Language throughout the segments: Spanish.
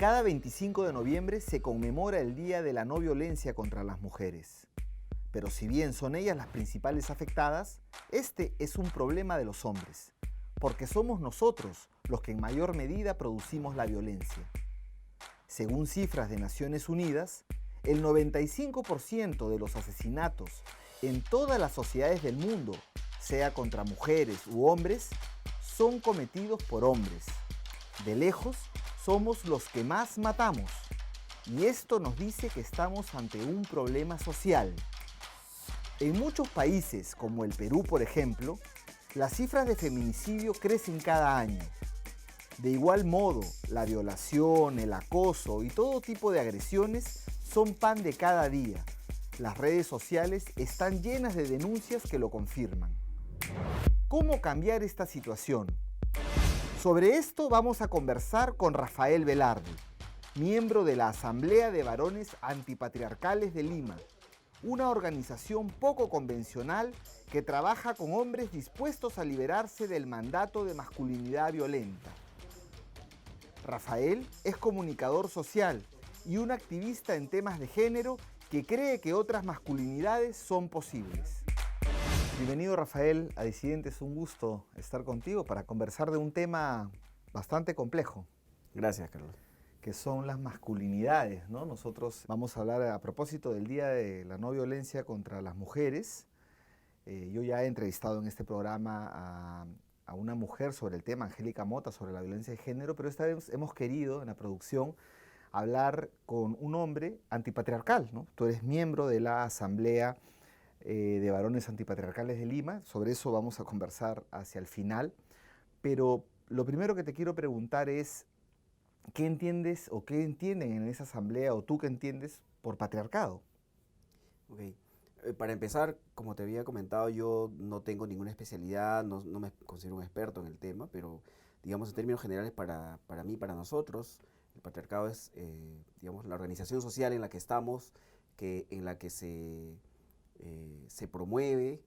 Cada 25 de noviembre se conmemora el Día de la No Violencia contra las Mujeres. Pero si bien son ellas las principales afectadas, este es un problema de los hombres, porque somos nosotros los que en mayor medida producimos la violencia. Según cifras de Naciones Unidas, el 95% de los asesinatos en todas las sociedades del mundo, sea contra mujeres u hombres, son cometidos por hombres. De lejos, somos los que más matamos. Y esto nos dice que estamos ante un problema social. En muchos países, como el Perú por ejemplo, las cifras de feminicidio crecen cada año. De igual modo, la violación, el acoso y todo tipo de agresiones son pan de cada día. Las redes sociales están llenas de denuncias que lo confirman. ¿Cómo cambiar esta situación? Sobre esto vamos a conversar con Rafael Velarde, miembro de la Asamblea de Varones Antipatriarcales de Lima, una organización poco convencional que trabaja con hombres dispuestos a liberarse del mandato de masculinidad violenta. Rafael es comunicador social y un activista en temas de género que cree que otras masculinidades son posibles. Bienvenido, Rafael, a Disidentes. Un gusto estar contigo para conversar de un tema bastante complejo. Gracias, Carlos. Que son las masculinidades, ¿no? Nosotros vamos a hablar a propósito del Día de la No Violencia contra las Mujeres. Yo ya he entrevistado en este programa a una mujer sobre el tema, Angélica Mota, sobre la violencia de género, pero esta vez hemos querido, en la producción, hablar con un hombre antipatriarcal, ¿no? Tú eres miembro de la Asamblea de Varones Antipatriarcales de Lima. Sobre eso vamos a conversar hacia el final, pero lo primero que te quiero preguntar es ¿qué entiendes o qué entienden en esa asamblea o tú qué entiendes por patriarcado? Ok. Para empezar, como te había comentado, yo no tengo ninguna especialidad, no me considero un experto en el tema, pero digamos en términos generales para mí, para nosotros, el patriarcado es digamos, la organización social en la que estamos, en la que se promueve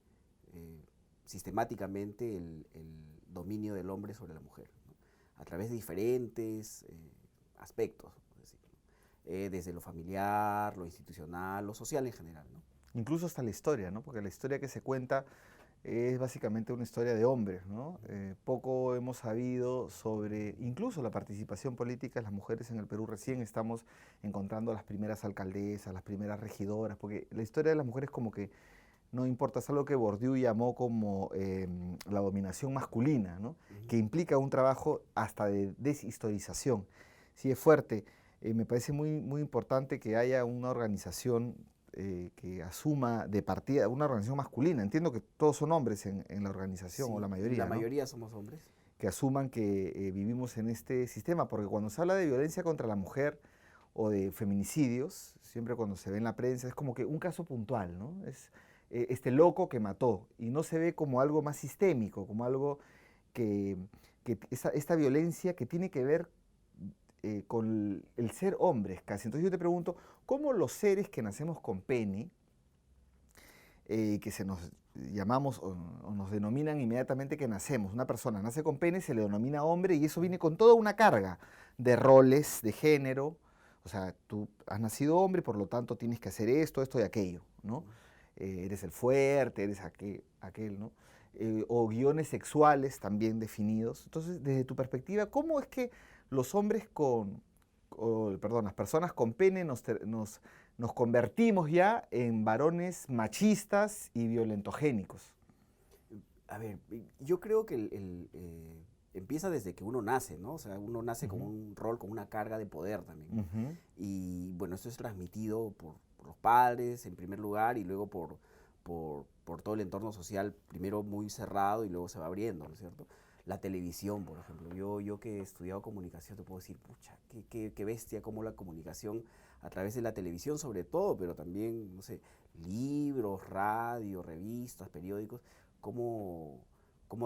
sistemáticamente el dominio del hombre sobre la mujer, ¿no? A través de diferentes aspectos, por decirlo, desde lo familiar, lo institucional, lo social en general, ¿no? Incluso hasta la historia, ¿no? Porque la historia que se cuenta es básicamente una historia de hombres, ¿no? Poco hemos sabido sobre incluso la participación política de las mujeres en el Perú. Recién estamos encontrando las primeras alcaldesas, las primeras regidoras, porque la historia de las mujeres como que no importa, es algo que Bourdieu llamó como la dominación masculina, ¿no? Que implica un trabajo hasta de deshistorización. Sí, es fuerte. Me parece muy importante que haya una organización que asuma de partida, una organización masculina. Entiendo que todos son hombres en la organización, Sí, o la mayoría, la ¿no? mayoría somos hombres. Que asuman que vivimos en este sistema, porque cuando se habla de violencia contra la mujer o de feminicidios, siempre cuando se ve en la prensa es como que un caso puntual, ¿no? Es este loco que mató, y no se ve como algo más sistémico, como algo que esta violencia que tiene que ver con el ser hombres casi. Entonces yo te pregunto, ¿cómo los seres que nacemos con pene, que se nos llamamos o nos denominan inmediatamente que nacemos, una persona nace con pene, se le denomina hombre, y eso viene con toda una carga de roles, de género? O sea, tú has nacido hombre, por lo tanto tienes que hacer esto, esto y aquello, ¿no? Eres el fuerte, eres aquel, ¿no? O guiones sexuales también definidos. Entonces, desde tu perspectiva, ¿cómo es que los hombres las personas con pene nos convertimos ya en varones machistas y violentogénicos? A ver, yo creo que empieza desde que uno nace, ¿no? O sea, uno nace con un rol, con una carga de poder también, ¿no? Y bueno, esto es transmitido por los padres en primer lugar y luego por todo el entorno social, primero muy cerrado y luego se va abriendo, ¿no es cierto? La televisión, por ejemplo. Yo que he estudiado comunicación te puedo decir, pucha, qué bestia cómo la comunicación a través de la televisión sobre todo, pero también, no sé, libros, radio, revistas, periódicos, cómo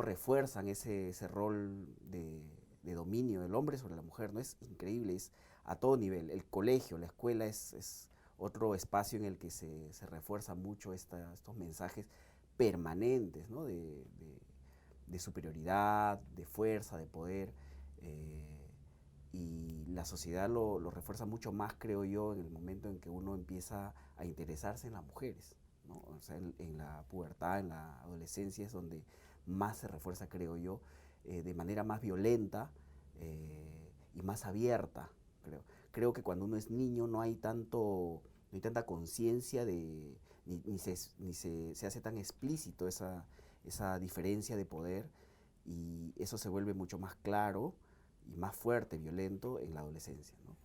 refuerzan ese rol de dominio del hombre sobre la mujer, ¿no? Es increíble, es a todo nivel. El colegio, la escuela es otro espacio en el que se refuerza mucho estos mensajes permanentes, ¿no? De superioridad, de fuerza, de poder. y la sociedad lo refuerza mucho más, creo yo, en el momento en que uno empieza a interesarse en las mujeres, ¿no? O sea, en la pubertad, en la adolescencia es donde más se refuerza, creo yo, de manera más violenta y más abierta, creo. Creo que cuando uno es niño no hay tanta conciencia de, se hace tan explícito esa diferencia de poder, y eso se vuelve mucho más claro y más fuerte, violento en la adolescencia, ¿no?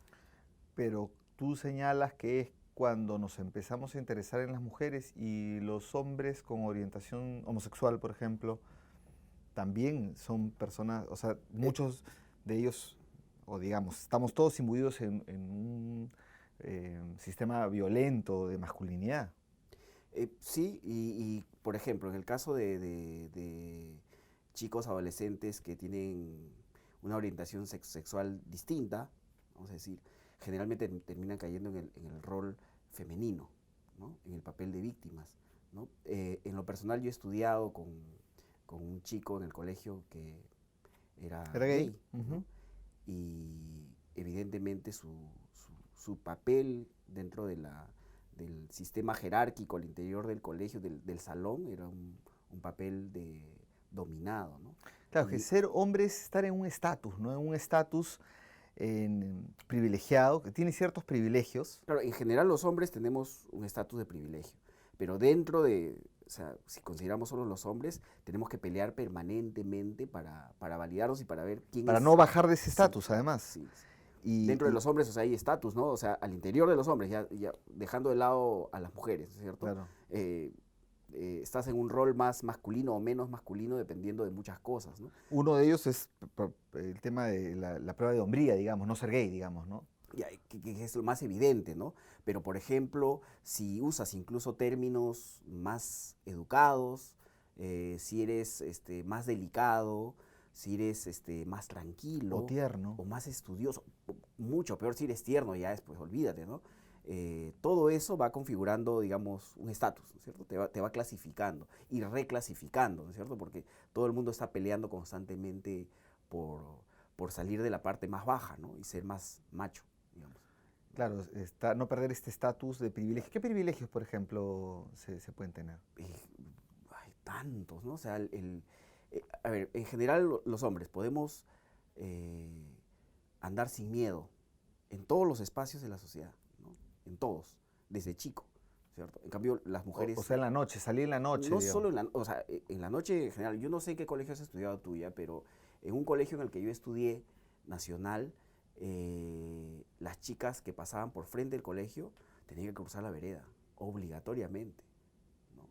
Pero tú señalas que es cuando nos empezamos a interesar en las mujeres, y los hombres con orientación homosexual, por ejemplo, también son personas, o sea, muchos de ellos, o digamos, estamos todos imbuidos en un sistema violento de masculinidad. Sí, por ejemplo, en el caso de chicos adolescentes que tienen una orientación sexual distinta, vamos a decir, generalmente terminan cayendo en el rol femenino, ¿no? En el papel de víctimas, ¿no? En lo personal, yo he estudiado con un chico en el colegio que era ¿Era gay? gay, ¿no? Y evidentemente su papel dentro del sistema jerárquico al interior del colegio, del salón, era un papel dominado, ¿no? Claro, que Y, ser hombre es estar en un estatus, ¿no? En un estatus privilegiado, que tiene ciertos privilegios. claro, en general los hombres tenemos un estatus de privilegio, pero o sea, si consideramos solo los hombres, tenemos que pelear permanentemente para validarnos y para ver quién Para es. no bajar de ese Sí, estatus, además. sí. Y, Dentro de los hombres, o sea, hay estatus, ¿no? O sea, al interior de los hombres, ya dejando de lado a las mujeres, ¿cierto? claro. Estás en un rol más masculino o menos masculino dependiendo de muchas cosas, ¿no? Uno de ellos es el tema de la prueba de hombría, digamos, no ser gay, digamos, ¿no? Que es lo más evidente, ¿no? Pero, por ejemplo, si usas incluso términos más educados, si eres más delicado, si eres más tranquilo O tierno. o más estudioso, mucho peor si eres tierno, ya después olvídate, ¿no? Todo eso va configurando, digamos, un estatus, ¿no es cierto? Te va clasificando y reclasificando, ¿no es cierto? Porque todo el mundo está peleando constantemente por, por salir de la parte más baja, ¿no? Y ser más macho, digamos. Claro, no perder este estatus de privilegio. ¿Qué privilegios, por ejemplo, se pueden tener? Hay tantos, ¿no? O sea, a ver, en general los hombres podemos andar sin miedo en todos los espacios de la sociedad, ¿no? En todos, desde chico, ¿cierto? En cambio, las mujeres... O sea, en la noche, salir en la noche, No digamos. solo o sea, en la noche en general, yo no sé en qué colegio has estudiado tú ya, pero en un colegio en el que yo estudié, nacional, las chicas que pasaban por frente del colegio tenían que cruzar la vereda, obligatoriamente, ¿no?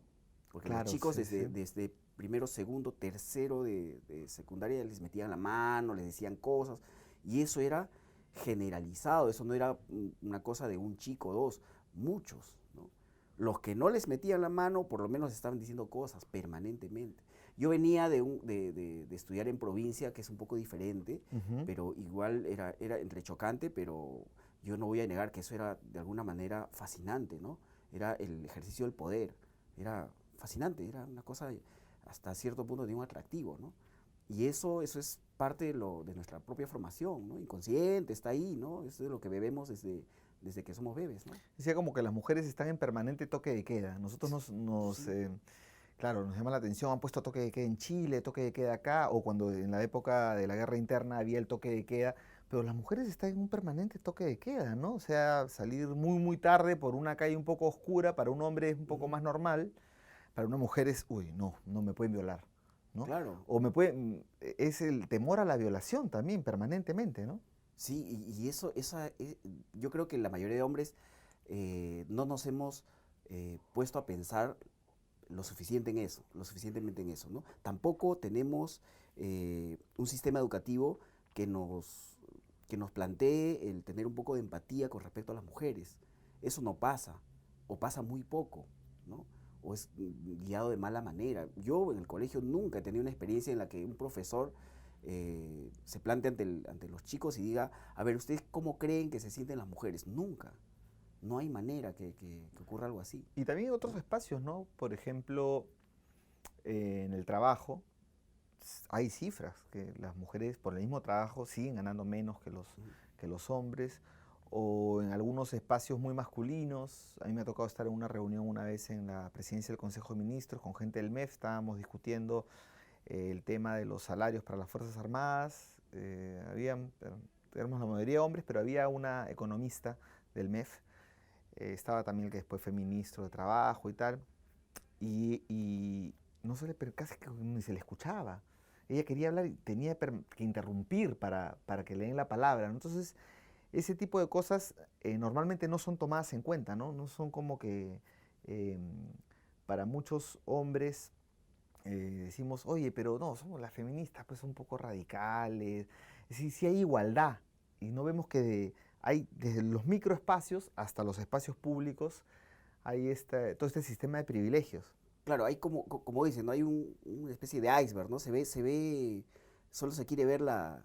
Porque Claro, los chicos sí, desde primero, segundo, tercero de secundaria les metían la mano, les decían cosas, y eso era generalizado, eso no era una cosa de un chico o dos, muchos, ¿no? Los que no les metían la mano, por lo menos estaban diciendo cosas permanentemente. Yo venía de estudiar en provincia, que es un poco diferente, pero igual era entre chocante, pero yo no voy a negar que eso era de alguna manera fascinante, ¿no? Era el ejercicio del poder, era fascinante, era una cosa hasta cierto punto de un atractivo, ¿no? Y eso es parte de nuestra propia formación, ¿no? Inconsciente, está ahí, ¿no? Es de lo que bebemos desde que somos bebés, ¿no? Decía como que las mujeres están en permanente toque de queda. Nosotros Sí. claro, nos llama la atención, han puesto toque de queda en Chile, toque de queda acá, o cuando en la época de la guerra interna había el toque de queda, pero las mujeres están en un permanente toque de queda, ¿no? O sea, salir muy, muy tarde por una calle un poco oscura, para un hombre es un poco más normal, para una mujer es, uy, no me pueden violar, ¿no? Claro. O es el temor a la violación también, permanentemente, ¿no? Sí, y yo creo que la mayoría de hombres no nos hemos puesto a pensar lo suficientemente en eso, ¿no? Tampoco tenemos un sistema educativo que nos plantee el tener un poco de empatía con respecto a las mujeres. Eso no pasa, o pasa muy poco, ¿no? O es guiado de mala manera. Yo en el colegio nunca he tenido una experiencia en la que un profesor se plante ante los chicos y diga, a ver, ¿ustedes cómo creen que se sienten las mujeres? Nunca. No hay manera que ocurra algo así. Y también en otros espacios, ¿no? Por ejemplo, en el trabajo, hay cifras que las mujeres por el mismo trabajo siguen ganando menos que los hombres, o en algunos espacios muy masculinos. A mí me ha tocado estar en una reunión una vez en la presidencia del Consejo de Ministros con gente del MEF, estábamos discutiendo el tema de los salarios para las Fuerzas Armadas. Éramos la mayoría hombres, pero había una economista del MEF, estaba también el que después fue ministro de Trabajo y tal, y no se le, pero casi que ni se le escuchaba. Ella quería hablar y tenía que interrumpir para que le den la palabra, ¿no? Entonces, ese tipo de cosas normalmente no son tomadas en cuenta, ¿no? No son como que eh, para muchos hombres decimos, oye, pero no, somos las feministas, pues son un poco radicales. Sí hay igualdad, y no vemos que hay desde los microespacios hasta los espacios públicos, hay todo este sistema de privilegios. Claro, hay como dicen, ¿no? Hay una especie de iceberg, ¿no? Solo se quiere ver la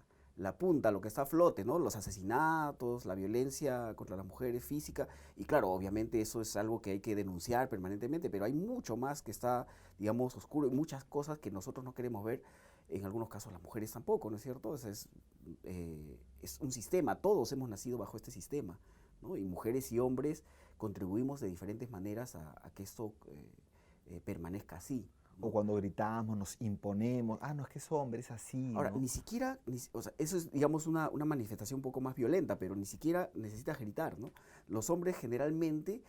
punta, lo que está a flote, ¿no? Los asesinatos, la violencia contra las mujeres física, y claro, obviamente eso es algo que hay que denunciar permanentemente, pero hay mucho más que está, digamos, oscuro, y muchas cosas que nosotros no queremos ver, en algunos casos las mujeres tampoco, ¿no es cierto? Es un sistema, todos hemos nacido bajo este sistema, ¿no? Y mujeres y hombres contribuimos de diferentes maneras a que esto permanezca así, ¿no? O cuando gritamos, nos imponemos, no, es que es hombre, es así, Ahora, ¿no? ni siquiera, o sea, eso es, digamos, una manifestación un poco más violenta, pero ni siquiera necesitas gritar, ¿no? Los hombres generalmente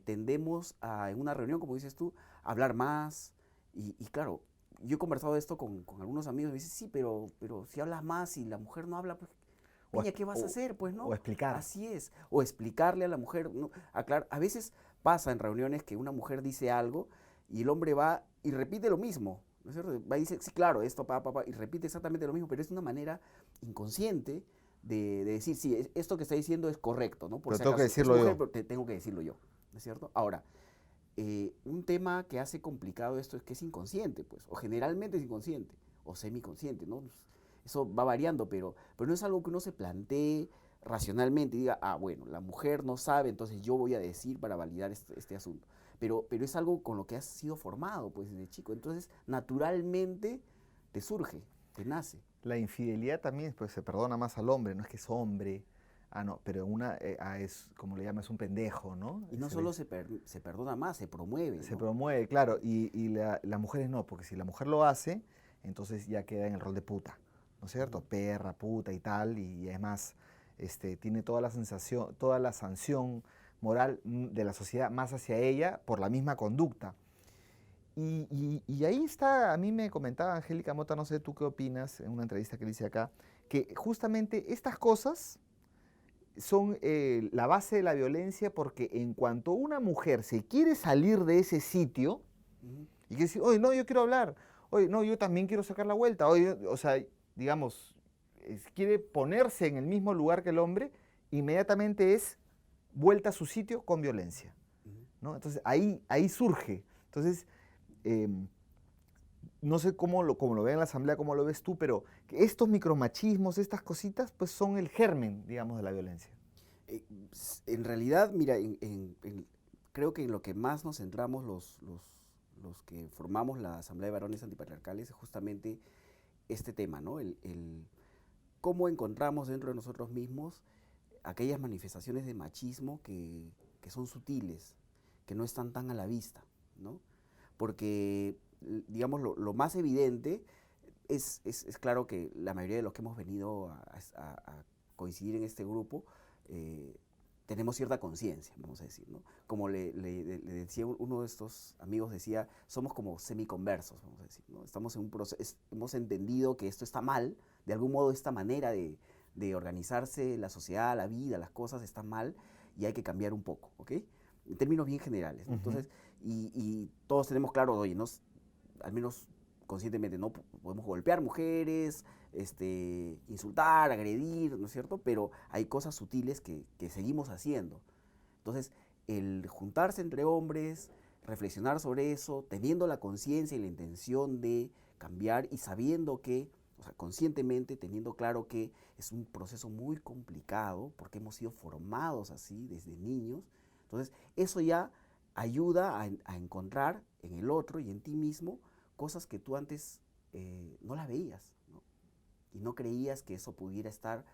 tendemos en una reunión, como dices tú, a hablar más, y claro, yo he conversado de esto con algunos amigos, y me dicen, sí, pero si hablas más y la mujer no habla, pues, O, niña, ¿qué vas a hacer? Pues, ¿no? o explicar. Así es. O explicarle a la mujer, ¿no? A veces pasa en reuniones que una mujer dice algo y el hombre va y repite lo mismo, ¿no es cierto? Va y dice, sí, claro, esto, y repite exactamente lo mismo, pero es una manera inconsciente de decir, sí, esto que está diciendo es correcto, ¿no? Por Pero si tengo que acaso, es decirlo mujer, yo. pero tengo que decirlo yo, ¿no es cierto? Ahora, un tema que hace complicado esto es que es inconsciente, pues, o generalmente es inconsciente, o semiconsciente, ¿no? Eso va variando, pero no es algo que uno se plantee racionalmente y diga, bueno, la mujer no sabe, entonces yo voy a decir para validar este asunto. Pero es algo con lo que has sido formado, pues, desde chico. Entonces, naturalmente te surge, te nace. La infidelidad también pues, se perdona más al hombre, no es que es hombre. No, pero es, como le llama, es un pendejo, ¿no? Y no solo se perdona más, se promueve, Se ¿no? promueve, claro, y las mujeres no, porque si la mujer lo hace, entonces ya queda en el rol de puta, ¿no es cierto? Perra, puta y tal, y además tiene toda la sensación, toda la sanción moral de la sociedad más hacia ella por la misma conducta. Y ahí está, a mí me comentaba Angélica Mota, no sé tú qué opinas, en una entrevista que le hice acá, que justamente estas cosas son la base de la violencia, porque en cuanto una mujer se quiere salir de ese sitio y quiere decir, oye, no, yo quiero hablar, oye, no, yo también quiero sacar la vuelta, oye, o sea, digamos, quiere ponerse en el mismo lugar que el hombre, inmediatamente es vuelta a su sitio con violencia, ¿no? Entonces ahí surge. Entonces, eh, no sé cómo lo ve en la asamblea, cómo lo ves tú, pero que estos micromachismos, estas cositas, pues son el germen, digamos, de la violencia. En realidad, mira, creo que en lo que más nos centramos los que formamos la Asamblea de Varones Antipatriarcales es justamente este tema, ¿no? El cómo encontramos dentro de nosotros mismos aquellas manifestaciones de machismo que son sutiles, que no están tan a la vista, ¿no? Porque, digamos, lo más evidente es claro que la mayoría de los que hemos venido a coincidir en este grupo tenemos cierta conciencia, vamos a decir, ¿no? Como le decía uno de estos amigos, decía, somos como semiconversos, vamos a decir, ¿no? Estamos en un proceso, hemos entendido que esto está mal, de algún modo esta manera de organizarse la sociedad, la vida, las cosas está mal y hay que cambiar un poco, ¿ok? En términos bien generales, ¿no? Entonces, y todos tenemos claro, oye, al menos conscientemente, no podemos golpear mujeres, insultar, agredir, ¿no es cierto? Pero hay cosas sutiles que seguimos haciendo. Entonces, el juntarse entre hombres, reflexionar sobre eso, teniendo la conciencia y la intención de cambiar y sabiendo que, o sea, conscientemente, teniendo claro que es un proceso muy complicado porque hemos sido formados así desde niños. Entonces, eso ya ayuda a encontrar en el otro y en ti mismo cosas que tú antes no la veías, ¿no? Y no creías que eso pudiera estar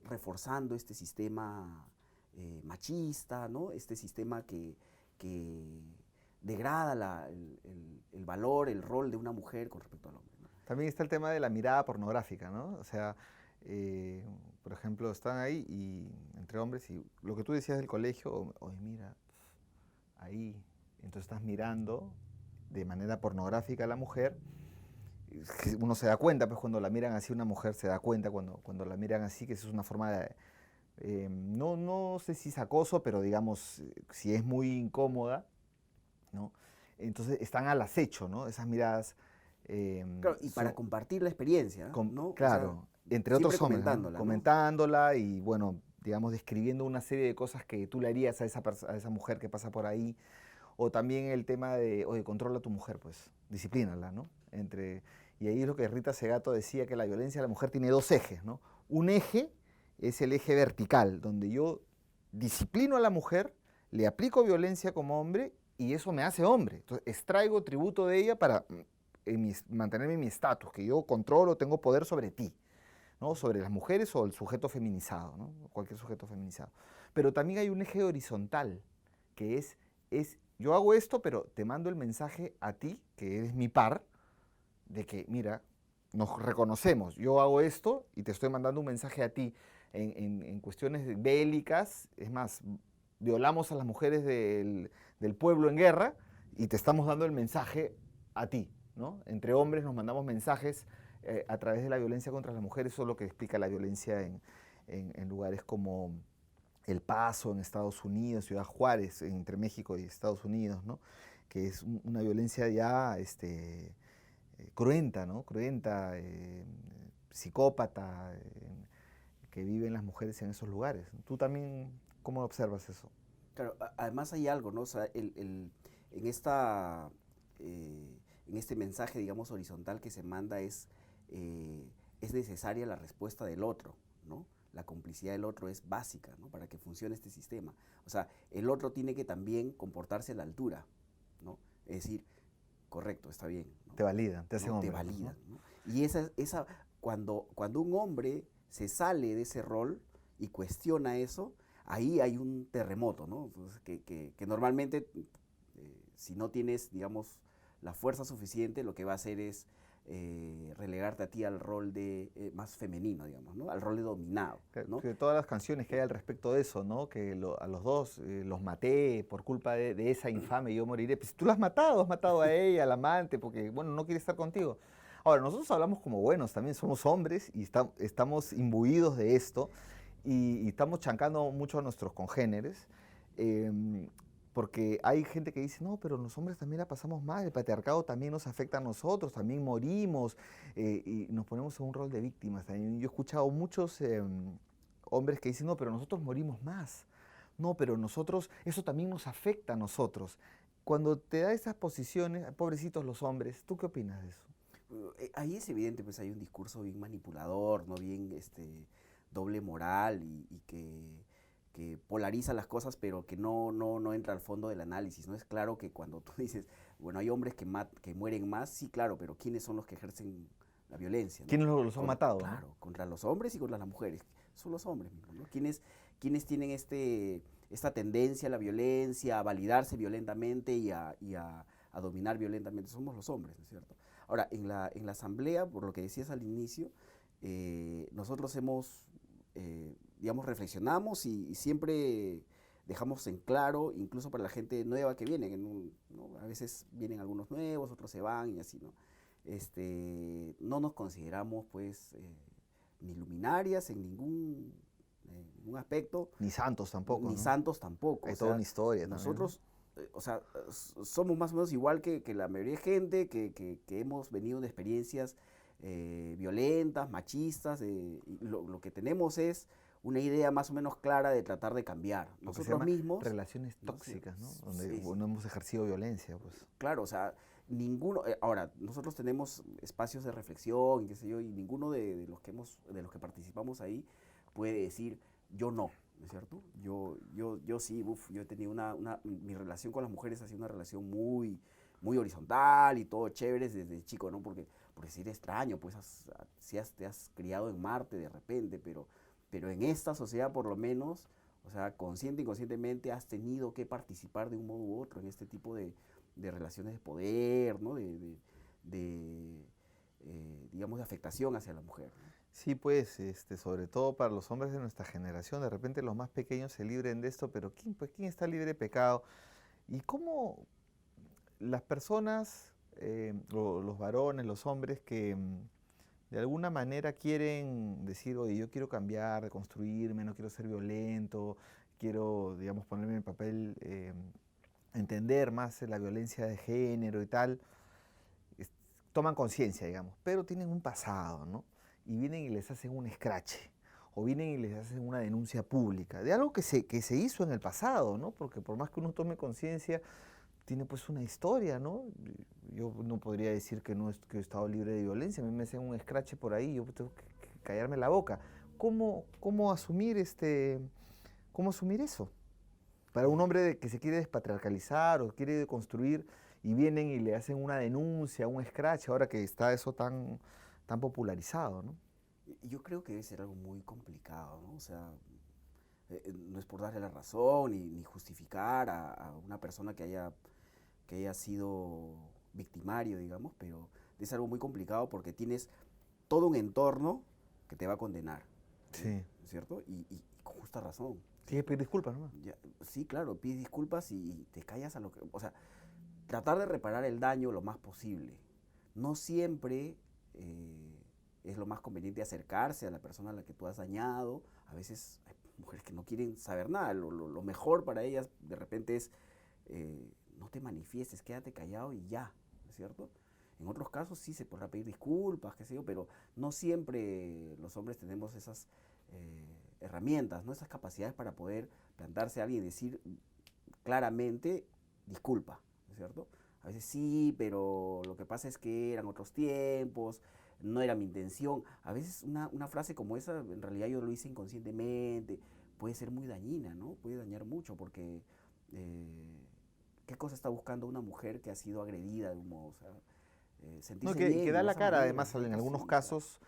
reforzando este sistema machista, ¿no? Este sistema que degrada el valor, el rol de una mujer con respecto al hombre, ¿no? También está el tema de la mirada pornográfica, ¿no? O sea, por ejemplo, están ahí y entre hombres y lo que tú decías del colegio, oye, mira, ahí, entonces estás mirando de manera pornográfica a la mujer. Uno se da cuenta, pues cuando la miran así, una mujer se da cuenta cuando la miran así, que eso es una forma de, no sé si es acoso, pero digamos, si es muy incómoda, ¿no? Entonces están al acecho, ¿no? Esas miradas. Claro, y para compartir la experiencia, ¿no? Claro, O sea, entre otros hombres, ¿no? Comentándola y, bueno, digamos, describiendo una serie de cosas que tú le harías a esa mujer que pasa por ahí. O también el tema de, oye, controla a tu mujer, pues, disciplínala, ¿no? Y ahí es lo que Rita Segato decía, que la violencia a la mujer tiene dos ejes, ¿no? Un eje es el eje vertical, donde yo disciplino a la mujer, le aplico violencia como hombre y eso me hace hombre. Entonces, extraigo tributo de ella para mantenerme en mi estatus, que yo controlo, tengo poder sobre ti, ¿no? Sobre las mujeres o el sujeto feminizado, ¿no? Cualquier sujeto feminizado. Pero también hay un eje horizontal, que es yo hago esto, pero te mando el mensaje a ti, que eres mi par, de que, mira, nos reconocemos, yo hago esto y te estoy mandando un mensaje a ti en cuestiones bélicas, es más, violamos a las mujeres del pueblo en guerra y te estamos dando el mensaje a ti, ¿no? Entre hombres nos mandamos mensajes a través de la violencia contra las mujeres, eso es lo que explica la violencia en lugares como El Paso en Estados Unidos, Ciudad Juárez, entre México y Estados Unidos, ¿no? Que es una violencia ya cruenta, ¿no? Cruenta, psicópata, que viven las mujeres en esos lugares. ¿Tú también cómo observas eso? Claro, además hay algo, ¿no? O sea, en esta, en este mensaje, digamos, horizontal que se manda es necesaria la respuesta del otro, ¿no? La complicidad del otro es básica, ¿no? Para que funcione este sistema. O sea, el otro tiene que también comportarse a la altura, ¿no? Es decir, correcto, está bien, ¿no? Te validan, te hacen ¿no? hombre. Te validan, ¿no? Y cuando un hombre se sale de ese rol y cuestiona eso, ahí hay un terremoto, ¿no? Entonces, que normalmente, si no tienes, digamos, la fuerza suficiente, lo que va a hacer es relegarte a ti al rol de más femenino, digamos, ¿no? Al rol de dominado, ¿no? Que todas las canciones que hay al respecto de eso, ¿no? Que a los dos los maté por culpa de esa infame Yo Moriré. Pues tú lo has matado a ella, al amante, porque, bueno, no quiere estar contigo. Ahora, nosotros hablamos como buenos, también somos hombres y estamos imbuidos de esto y estamos chancando mucho a nuestros congéneres. Porque hay gente que dice, no, pero los hombres también la pasamos mal, el patriarcado también nos afecta a nosotros, también morimos y nos ponemos en un rol de víctimas. También yo he escuchado muchos hombres que dicen, no, pero nosotros morimos más, no, pero nosotros, eso también nos afecta a nosotros. Cuando te da esas posiciones, pobrecitos los hombres, ¿tú qué opinas de eso? Ahí es evidente, pues hay un discurso bien manipulador, ¿no? Bien doble moral y que polariza las cosas, pero que no entra al fondo del análisis, ¿no? Es claro que cuando tú dices, bueno, hay hombres que mueren más, sí, claro, pero ¿quiénes son los que ejercen la violencia, ¿no? ¿Quiénes los han matado? Claro, ¿no? contra los hombres y contra las mujeres. Son los hombres mismos, ¿no? ¿Quiénes tienen esta tendencia a la violencia, a validarse violentamente y a dominar violentamente? Somos los hombres, ¿no es cierto? Ahora, en la asamblea, por lo que decías al inicio, nosotros digamos, reflexionamos y siempre dejamos en claro, incluso para la gente nueva que viene, ¿no? A veces vienen algunos nuevos, otros se van y así, ¿no? No nos consideramos, pues, ni luminarias en ningún aspecto. Ni santos tampoco. Ni ¿no? santos tampoco. Hay toda una historia nosotros, también. O sea, somos más o menos igual que la mayoría de gente que hemos venido de experiencias violentas, machistas, y lo que tenemos es una idea más o menos clara de tratar de cambiar. Nosotros mismos. Relaciones tóxicas, ¿no? Donde no hemos ejercido violencia, pues. Claro, o sea, ninguno. Ahora, nosotros tenemos espacios de reflexión y qué sé yo, y ninguno de los que participamos ahí puede decir, yo no. ¿No es cierto? Yo sí, yo he tenido mi relación con las mujeres ha sido una relación muy, muy horizontal y todo chévere desde chico, ¿no? por decir extraño, pues te has criado en Marte de repente, pero en esta sociedad por lo menos, o sea, consciente e inconscientemente has tenido que participar de un modo u otro en este tipo de relaciones de poder, ¿no? Digamos, de afectación hacia la mujer, ¿no? Sí, pues, sobre todo para los hombres de nuestra generación, de repente los más pequeños se libren de esto, pero ¿quién está libre de pecado? ¿Y cómo las personas, o los varones, los hombres que de alguna manera quieren decir, oye, yo quiero cambiar, reconstruirme, no quiero ser violento, quiero, digamos, ponerme en el papel, entender más la violencia de género y tal, es- toman conciencia, digamos, pero tienen un pasado, ¿no? Y vienen y les hacen un escrache, o vienen y les hacen una denuncia pública de algo que se hizo en el pasado, ¿no? Porque por más que uno tome conciencia, tiene pues una historia, ¿no? Yo no podría decir que no que he estado libre de violencia, a mí me hacen un escrache por ahí, yo tengo que callarme la boca. ¿Cómo asumir cómo asumir eso? Para un hombre que se quiere despatriarcalizar o quiere deconstruir y vienen y le hacen una denuncia, un escrache, ahora que está eso tan popularizado, ¿no? Yo creo que debe ser algo muy complicado, ¿no? O sea, no es por darle la razón ni justificar a una persona que haya sido victimario, digamos, pero es algo muy complicado porque tienes todo un entorno que te va a condenar, ¿no? Sí. ¿No es cierto? Y con justa razón. Tienes que pedir disculpas, ¿no? Sí, claro, pides disculpas y te callas a lo que... O sea, tratar de reparar el daño lo más posible. No siempre es lo más conveniente acercarse a la persona a la que tú has dañado. A veces hay mujeres que no quieren saber nada. Lo mejor para ellas de repente es no te manifiestes, quédate callado y ya, ¿no es cierto? En otros casos sí se podrá pedir disculpas, qué sé yo, pero no siempre los hombres tenemos esas herramientas, ¿no? Esas capacidades para poder plantarse a alguien y decir claramente disculpa, ¿no es cierto? A veces sí, pero lo que pasa es que eran otros tiempos, no era mi intención. A veces una frase como esa, en realidad yo lo hice inconscientemente, puede ser muy dañina, ¿no? Puede dañar mucho porque ¿qué cosa está buscando una mujer que ha sido agredida de un modo? O sea, No, sentirse que bien da de la esa cara, manera, además ¿no? en algunos Sí, claro. casos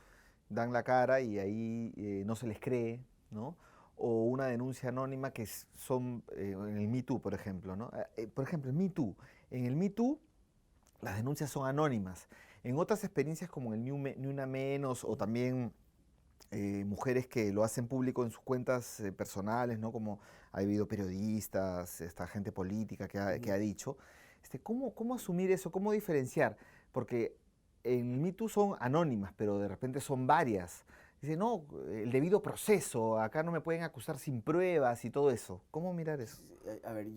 dan la cara y ahí no se les cree, ¿no? O una denuncia anónima que son, en el Me Too, por ejemplo, ¿no? Por ejemplo, en el Me Too las denuncias son anónimas. En otras experiencias como en el Ni Una Menos o también mujeres que lo hacen público en sus cuentas personales, ¿no? Como ha habido periodistas, esta gente política que Ujú. ha dicho, ¿cómo asumir eso? ¿Cómo diferenciar? Porque en Me Too son anónimas, pero de repente son varias. Dice, no, el debido proceso, acá no me pueden acusar sin pruebas y todo eso. ¿Cómo mirar eso? A ver,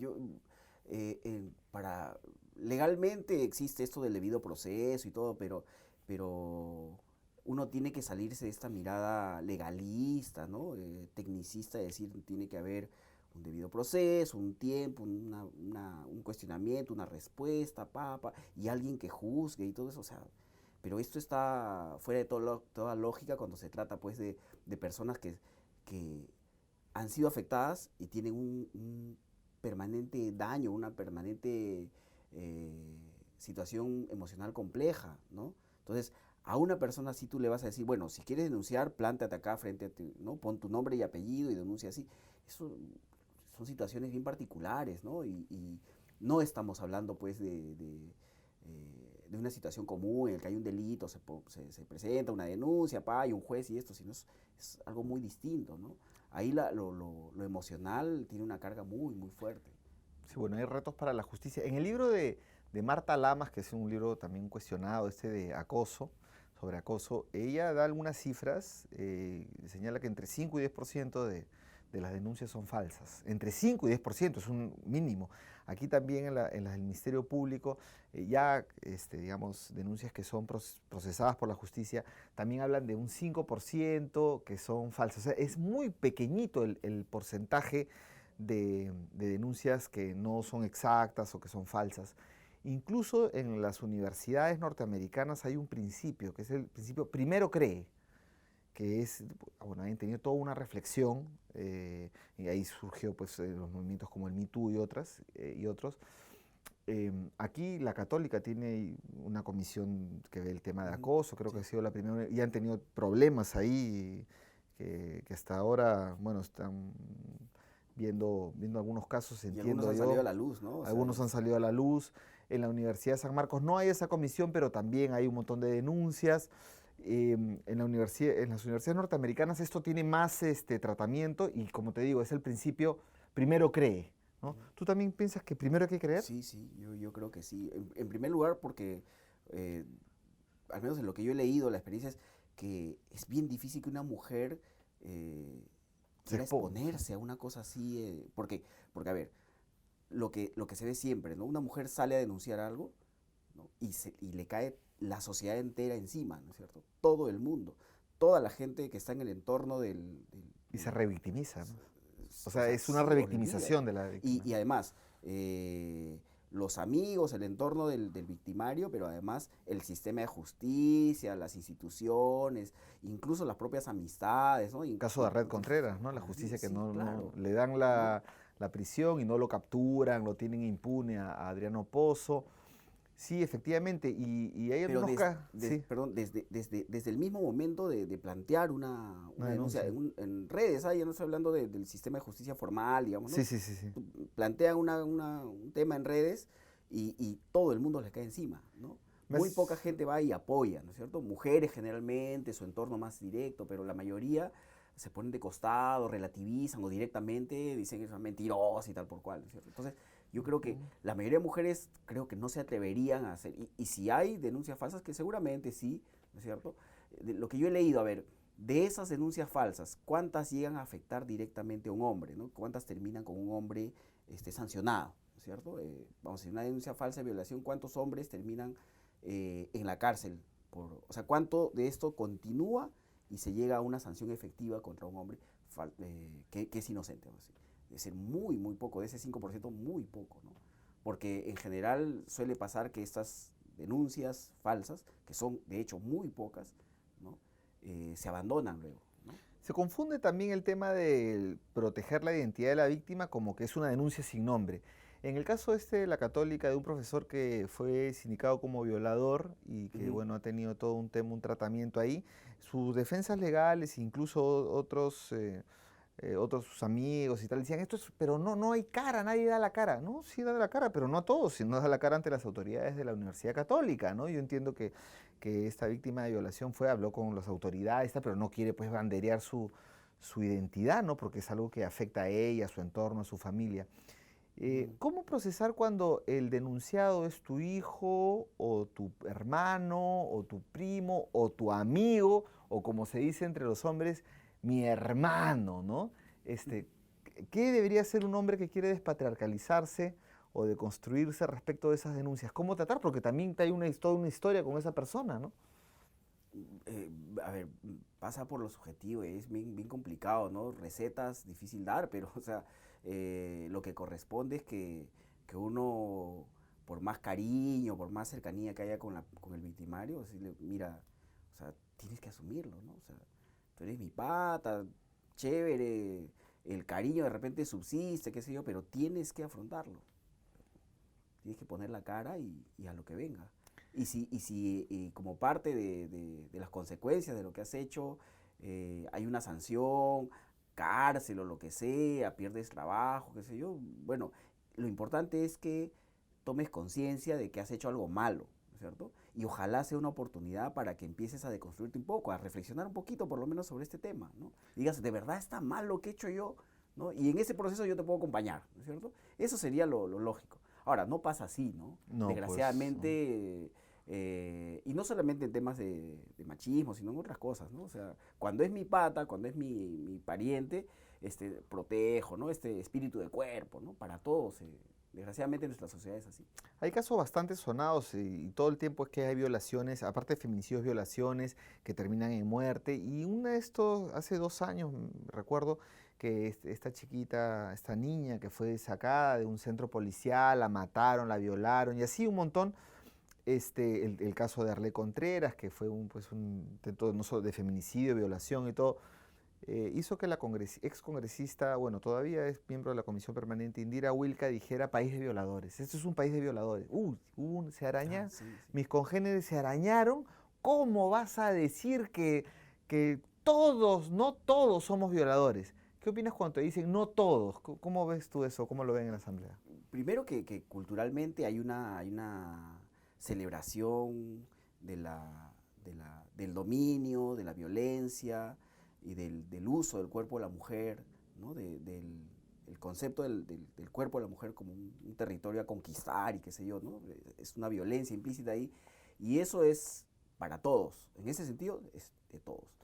para legalmente existe esto del debido proceso y todo, pero uno tiene que salirse de esta mirada legalista, ¿no? Tecnicista, de decir, tiene que haber un debido proceso, un tiempo, un cuestionamiento, una respuesta, y alguien que juzgue y todo eso, o sea, pero esto está fuera de toda lógica cuando se trata, pues, de personas que han sido afectadas y tienen un permanente daño, una permanente situación emocional compleja, ¿no? Entonces, a una persona así tú le vas a decir, bueno, si quieres denunciar, plántate acá frente a ti, ¿no? Pon tu nombre y apellido y denuncia así. Eso son situaciones bien particulares, ¿no? Y no estamos hablando, pues, de una situación común en la que hay un delito, se presenta una denuncia, y un juez y esto, sino es algo muy distinto, ¿no? Ahí lo emocional tiene una carga muy, muy fuerte. Sí, bueno, hay retos para la justicia. En el libro de Marta Lamas, que es un libro también cuestionado, de acoso, sobre acoso, ella da algunas cifras, señala que entre 5 y 10% de las denuncias son falsas. Entre 5 y 10% es un mínimo. Aquí también en las del Ministerio Público, ya, digamos, denuncias que son procesadas por la justicia, también hablan de un 5% que son falsas. O sea, es muy pequeñito el porcentaje de denuncias que no son exactas o que son falsas. Incluso en las universidades norteamericanas hay un principio, que es el principio primero cree, que es, bueno, han tenido toda una reflexión, y ahí surgió pues los movimientos como el Me Too y otros, Aquí la Católica tiene una comisión que ve el tema de acoso, creo que ha sido la primera, y han tenido problemas ahí que hasta ahora, bueno, están viendo algunos casos, Y entiendo algunos han salido a la luz, ¿no? O sea, algunos han salido a la luz. En la Universidad de San Marcos no hay esa comisión, pero también hay un montón de denuncias. En las universidades norteamericanas esto tiene más tratamiento y, como te digo, es el principio, primero cree, ¿no? ¿Tú también piensas que primero hay que creer? sí, sí, yo creo que sí. En primer lugar, porque eh, al menos en lo que yo he leído, la experiencia es que es bien difícil que una mujer Se quiera expo- exponerse a una cosa así, porque a ver, lo que se ve siempre, ¿no? Una mujer sale a denunciar algo, ¿no? Y le cae la sociedad entera encima, ¿no es cierto? Todo el mundo, toda la gente que está en el entorno y se revictimiza, ¿no? O o sea, sea, es una sí, revictimización olvídate. de la víctima. Y además, los amigos, el entorno del victimario, pero además el sistema de justicia, las instituciones, incluso las propias amistades, ¿no? Caso de Red Contreras, ¿no? La justicia que Sí, no claro, le dan ¿no? la prisión y no lo capturan, lo tienen impune a Adriano Pozo. Sí, efectivamente, y hay Pero algunos casos, sí, perdón, desde el mismo momento de plantear una, una una denuncia denuncia. en redes, ya no estoy hablando del sistema de justicia formal, digamos, Sí, ¿no? sí, sí, sí. Plantean un tema en redes y todo el mundo les cae encima, ¿no? Me Muy has- poca gente va y apoya, ¿no es cierto? Mujeres generalmente, su entorno más directo, pero la mayoría se ponen de costado, relativizan o directamente dicen que es mentirosa y tal por cual, ¿no es cierto? Entonces, yo creo que la mayoría de mujeres creo que no se atreverían a hacer, y si hay denuncias falsas, que seguramente sí, ¿no es cierto? De lo que yo he leído, a ver, de esas denuncias falsas, ¿cuántas llegan a afectar directamente a un hombre, ¿no? ¿Cuántas terminan con un hombre sancionado, ¿no es cierto? Vamos a decir, una denuncia falsa de violación, ¿cuántos hombres terminan en la cárcel? O sea, ¿cuánto de esto continúa y se llega a una sanción efectiva contra un hombre que es inocente? Vamos a decir. Es decir, muy, muy poco, de ese 5% muy poco, ¿no? Porque en general suele pasar que estas denuncias falsas, que son de hecho muy pocas, ¿no? Se abandonan luego, ¿no? Se confunde también el tema de proteger la identidad de la víctima como que es una denuncia sin nombre. En el caso de la Católica, de un profesor que fue sindicado como violador y que, Ujú. bueno, ha tenido todo un tema, un tratamiento ahí, sus defensas legales, incluso otros sus amigos y tal, decían esto es, pero no hay cara, nadie da la cara. No, sí da la cara, pero no a todos, sino da la cara ante las autoridades de la Universidad Católica, ¿no? Yo entiendo que esta víctima de violación habló con las autoridades, pero no quiere pues banderear su identidad, ¿no? Porque es algo que afecta a ella, a su entorno, a su familia. Ujú. ¿Cómo procesar cuando el denunciado es tu hijo o tu hermano o tu primo o tu amigo o como se dice entre los hombres, mi hermano, ¿no? Este, ¿Qué debería ser un hombre que quiere despatriarcalizarse o deconstruirse respecto de esas denuncias? ¿Cómo tratar? Porque también hay toda una historia con esa persona, ¿no? eh, a ver, pasa por lo subjetivo, es bien, bien complicado, ¿no? Recetas difícil dar, pero, o sea, lo que corresponde es que uno, por más cariño, por más cercanía que haya con el victimario, decirle, mira, o sea, tienes que asumirlo, ¿no? O sea, tú eres mi pata, chévere, el cariño de repente subsiste, qué sé yo, pero tienes que afrontarlo. Tienes que poner la cara y a lo que venga. Y si como parte de las consecuencias de lo que has hecho, hay una sanción, cárcel o lo que sea, pierdes trabajo, qué sé yo, bueno, lo importante es que tomes conciencia de que has hecho algo malo, ¿no es cierto? Y ojalá sea una oportunidad para que empieces a deconstruirte un poco, a reflexionar un poquito por lo menos sobre este tema, ¿no? Digas, ¿de verdad está mal lo que he hecho yo? ¿No? Y en ese proceso yo te puedo acompañar, ¿no es cierto? Eso sería lo lógico. Ahora, no pasa así, ¿no? No, pues, no. Desgraciadamente, y no solamente en temas de machismo, sino en otras cosas, ¿no? O sea, cuando es mi pata, cuando es mi pariente, protejo, ¿no? Este espíritu de cuerpo, ¿no? Para todos, desgraciadamente nuestra sociedad es así. Hay casos bastante sonados y todo el tiempo es que hay violaciones, aparte de feminicidios, violaciones que terminan en muerte. Y una de estos, hace 2 años, recuerdo que esta chiquita, esta niña que fue sacada de un centro policial, la mataron, la violaron y así un montón. El caso de Arlé Contreras, que fue un intento no solo de feminicidio, violación y todo. hizo que la excongresista, bueno, todavía es miembro de la Comisión Permanente, Indira Wilka, dijera país de violadores. Esto es un país de violadores. Se araña, Sí, sí. mis congéneres se arañaron. ¿Cómo vas a decir que todos, no todos somos violadores? ¿Qué opinas cuando te dicen no todos? ¿Cómo ves tú eso? ¿Cómo lo ven en la Asamblea? Primero que culturalmente hay una celebración del dominio, de la violencia y del uso del cuerpo de la mujer, ¿no? Del el concepto del cuerpo de la mujer como un territorio a conquistar y qué sé yo, ¿no? Es una violencia implícita ahí y eso es para todos, en ese sentido es de todos.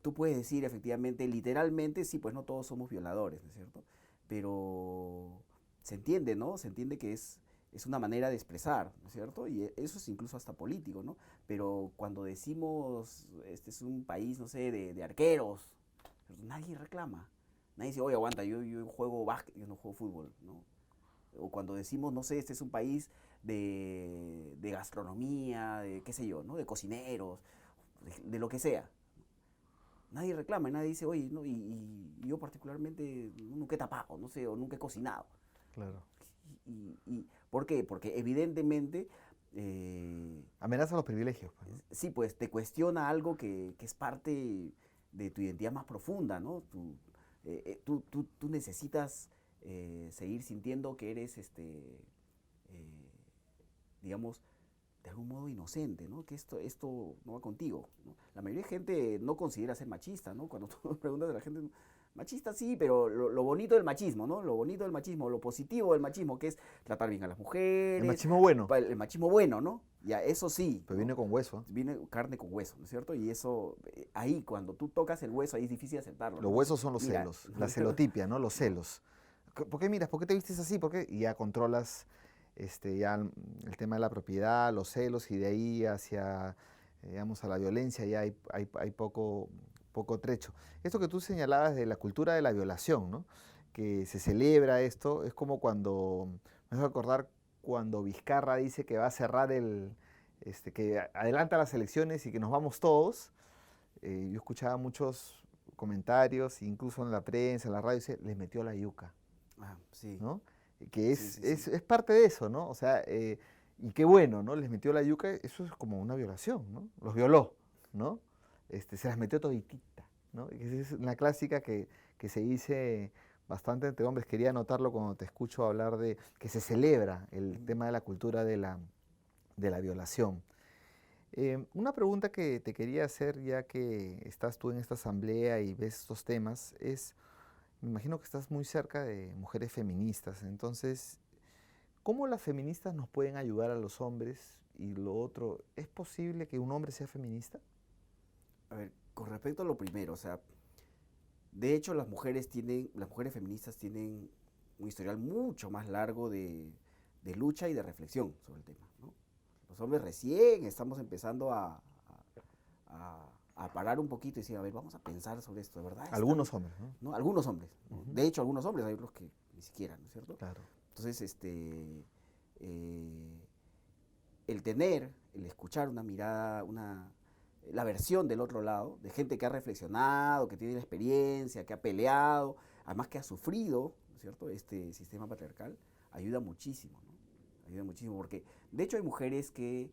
Tú puedes decir efectivamente, literalmente, sí, pues no todos somos violadores, ¿no es cierto? Pero se entiende, ¿no? Se entiende que es una manera de expresar, ¿no es cierto? Y eso es incluso hasta político, ¿no? Pero cuando decimos, este es un país, no sé, de arqueros, nadie reclama. Nadie dice, oye, aguanta, yo juego básquet, yo no juego fútbol, ¿no? O cuando decimos, no sé, este es un país de gastronomía, de qué sé yo, ¿no? De cocineros, de lo que sea. Nadie reclama, nadie dice, oye, ¿no? Y yo particularmente nunca he tapado, no sé, o nunca he cocinado. Claro. ¿Por qué? Porque evidentemente Amenaza los privilegios, pues, ¿no? sí, pues te cuestiona algo que es parte de tu identidad más profunda, ¿no? Tú necesitas seguir sintiendo que eres, digamos, de algún modo inocente, ¿no? Que esto no va contigo, ¿no? La mayoría de gente no considera ser machista, ¿no? Cuando tú preguntas a la gente, machista sí, pero lo bonito del machismo, ¿no? Lo bonito del machismo, lo positivo del machismo, que es tratar bien a las mujeres. El machismo bueno, El machismo bueno, ¿no? Ya, eso sí. pero ¿no? viene con hueso. Viene carne con hueso, ¿no es cierto? Y eso, ahí, cuando tú tocas el hueso, ahí es difícil aceptarlo. Los ¿no? huesos son los Mira, celos, la celotipia, ¿no? Los celos. ¿Por qué miras? ¿Por qué te vistes así? ¿Por qué? Y ya controlas ya el tema de la propiedad, los celos, y de ahí hacia, digamos, a la violencia ya hay poco trecho. Esto que tú señalabas de la cultura de la violación, ¿no? Que se celebra esto, es como cuando, me hace acordar cuando Vizcarra dice que va a cerrar que adelanta las elecciones y que nos vamos todos. Yo escuchaba muchos comentarios, incluso en la prensa, en la radio, dice, les metió la yuca, sí. ¿no? Que Sí, sí, sí. es parte de eso, ¿no? O sea, y qué bueno, ¿no? Les metió la yuca, eso es como una violación, ¿no? Los violó, ¿no? Se las metió toditita, ¿no? Y es una clásica que se dice bastante entre hombres. Quería anotarlo cuando te escucho hablar de que se celebra el tema de la cultura de la violación. Una pregunta que te quería hacer, ya que estás tú en esta asamblea y ves estos temas, es, me imagino que estás muy cerca de mujeres feministas, entonces, ¿cómo las feministas nos pueden ayudar a los hombres? Y lo otro, ¿es posible que un hombre sea feminista? A ver, con respecto a lo primero, o sea, de hecho las mujeres feministas tienen un historial mucho más largo de lucha y de reflexión sobre el tema, ¿no? Los hombres recién estamos empezando a parar un poquito y decir, a ver, vamos a pensar sobre esto, ¿de verdad? Algunos hombres, ¿no? ¿No? Algunos hombres. ¿No? De hecho, algunos hombres, hay otros que ni siquiera, ¿no es cierto? Claro. Entonces, el escuchar una mirada, la versión del otro lado, de gente que ha reflexionado, que tiene la experiencia, que ha peleado, además que ha sufrido, ¿no es cierto?, este sistema patriarcal, ayuda muchísimo, ¿no? Ayuda muchísimo, porque de hecho hay mujeres que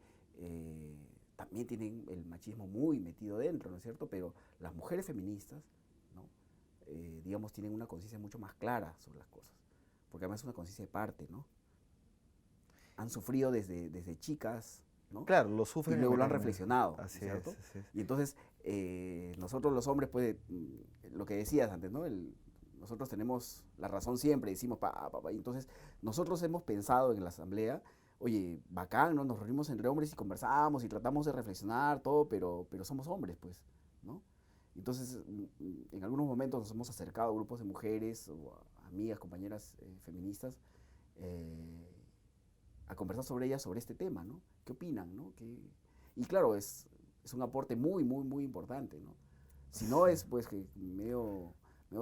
también tienen el machismo muy metido dentro, ¿no es cierto? Pero las mujeres feministas, ¿no? Digamos, tienen una conciencia mucho más clara sobre las cosas, porque además es una conciencia de parte, ¿no? Han sufrido desde chicas, ¿no? Claro, lo sufren. Y luego lo han reflexionado, así ¿cierto? Así es. Y entonces, nosotros los hombres, pues, lo que decías antes, ¿no? Nosotros tenemos la razón siempre, decimos, y entonces nosotros hemos pensado en la asamblea, oye, bacán, ¿no? Nos reunimos entre hombres y conversamos y tratamos de reflexionar, todo, pero somos hombres, pues, ¿no? Entonces, en algunos momentos nos hemos acercado a grupos de mujeres o a amigas, compañeras feministas, a conversar sobre ellas, sobre este tema, ¿no? ¿Qué opinan, no? Y claro, es un aporte muy, muy, muy importante, ¿no? Si no es, pues, que medio